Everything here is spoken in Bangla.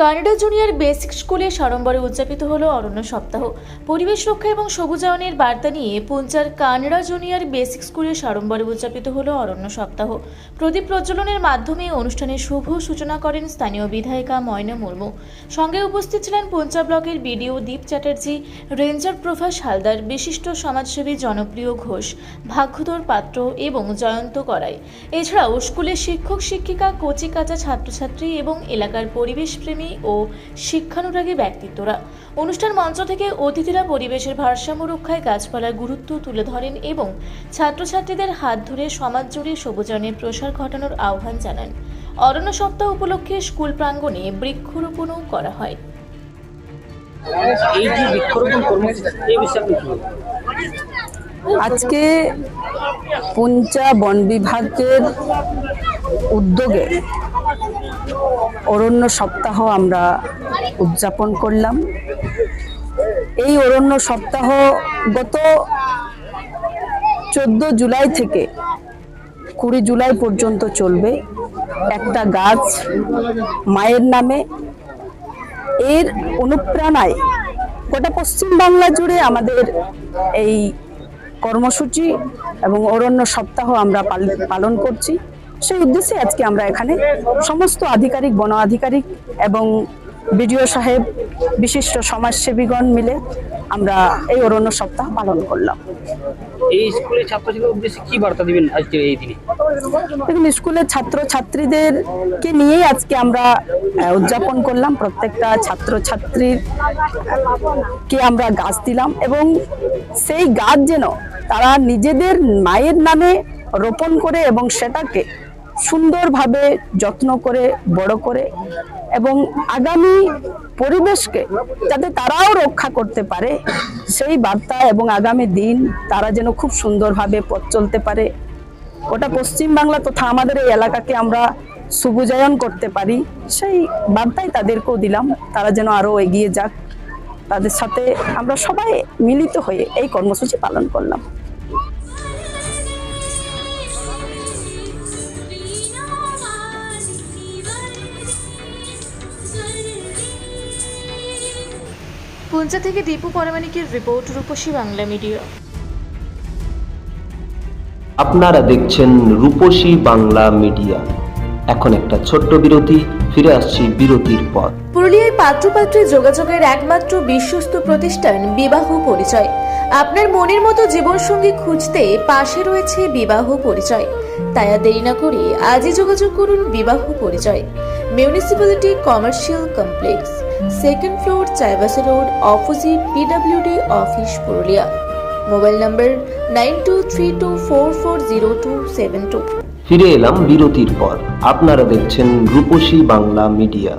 কানাডা জুনিয়র বেসিক স্কুলে সাড়ম্বরে উদযাপিত হলো অরণ্য সপ্তাহ। পরিবেশ রক্ষা এবং সবুজায়নের বার্তা নিয়ে পুঞ্চার কানাডা জুনিয়র বেসিক স্কুলে সাড়ম্বরে উদযাপিত হলো অরণ্য সপ্তাহ। প্রদীপ প্রজ্বলনের মাধ্যমে অনুষ্ঠানের শুভ সূচনা করেন স্থানীয় বিধায়িকা ময়না মুর্মু। সঙ্গে উপস্থিত ছিলেন পুঞ্চা ব্লকের বিডিও দীপ চ্যাটার্জি, রেঞ্জার প্রভাস হালদার, বিশিষ্ট সমাজসেবী জনপ্রিয় ঘোষ, ভাগ্যধর পাত্র এবং জয়ন্ত করাই। এছাড়াও স্কুলের শিক্ষক শিক্ষিকা, কচি কাঁচা ছাত্রছাত্রী এবং এলাকার পরিবেশ প্রেমী ও শিক্ষানুরাগী ব্যক্তিত্বরা। অনুষ্ঠান মঞ্চ থেকে অতিথিরা পরিবেশের ভারসাম্য রক্ষায় গাছপালার গুরুত্ব তুলে ধরেন এবং ছাত্রছাত্রীদের হাত ধরে সমাজ জুড়ে সবুজায়নের প্রসার ঘটানোর আহ্বান জানান। অরণ্য সপ্তাহ উপলক্ষে স্কুল প্রাঙ্গণে বৃক্ষরোপণও করা হয়। আজকে পুঞ্চা বন বিভাগের উদ্যোগে অরণ্য সপ্তাহ আমরা উদযাপন করলাম। এই অরণ্য সপ্তাহ গত 14 জুলাই থেকে 20 জুলাই পর্যন্ত চলবে। একটা গাছ মায়ের নামে, এর অনুপ্রেরণায় গোটা পশ্চিম বাংলা জুড়ে আমাদের এই কর্মসূচি এবং অরণ্য সপ্তাহ আমরা পালন করছি। সেই উদ্দেশ্যে আজকে আমরা এখানে সমস্ত আধিকারিক, বন আধিকারিক এবং বিডিও সাহেব, বিশিষ্ট সমাজসেবীগণ মিলে আমরা এই অরণ্য সপ্তাহ পালন করলাম। এই স্কুলের ছাত্রছাত্রীদের উদ্দেশ্যে কি বার্তা দিবেন আজকে এই দিনে? দেখুন, স্কুলের ছাত্রছাত্রীদেরকে নিয়েই আজকে আমরা উদযাপন করলাম। প্রত্যেকটা ছাত্রছাত্রীকে আমরা গাছ দিলাম এবং সেই গাছ যেন তারা নিজেদের মায়ের নামে রোপণ করে এবং সেটাকে সুন্দরভাবে যত্ন করে বড় করে এবং আগামী পরিবেশকে যাতে তারাও রক্ষা করতে পারে সেই বার্তা এবং আগামী দিন তারা যেন খুব সুন্দরভাবে পথ চলতে পারে। ওটা পশ্চিম বাংলা তথা আমাদের এই এলাকাকে আমরা সবুজায়ন করতে পারি, সেই বার্তাই তাদেরকেও দিলাম। তারা যেন আরো এগিয়ে যাক, তাদের সাথে আমরা সবাই মিলিত হয়ে এই কর্মসূচি পালন করলাম। পুঞ্চা থেকে দীপু পরামানিকের রিপোর্ট, রূপসী বাংলা মিডিয়া। আপনারা দেখছেন রূপসী বাংলা মিডিয়া। এখন একটা ছোট্ট বিরতি, ফিরে আসছি বিরতির পর। পুরুলিয়ায় পাত্রপাত্রী যোগাযোগের একমাত্র বিশ্বস্ত প্রতিষ্ঠান বিবাহ পরিচয়। আপনার মনের মতো জীবনসঙ্গী খুঁজতে পাশে রয়েছে বিবাহ পরিচয়। তাই আর দেরি না করে আজই যোগাযোগ করুন বিবাহ পরিচয়। Municipality commercial complex, 2nd floor, Chaibasa road, opposite PWD office, Purulia. Mobile নম্বর 9232440272। ফিরে এলাম বিরতির পর। আপনারা দেখছেন রূপসী বাংলা মিডিয়া।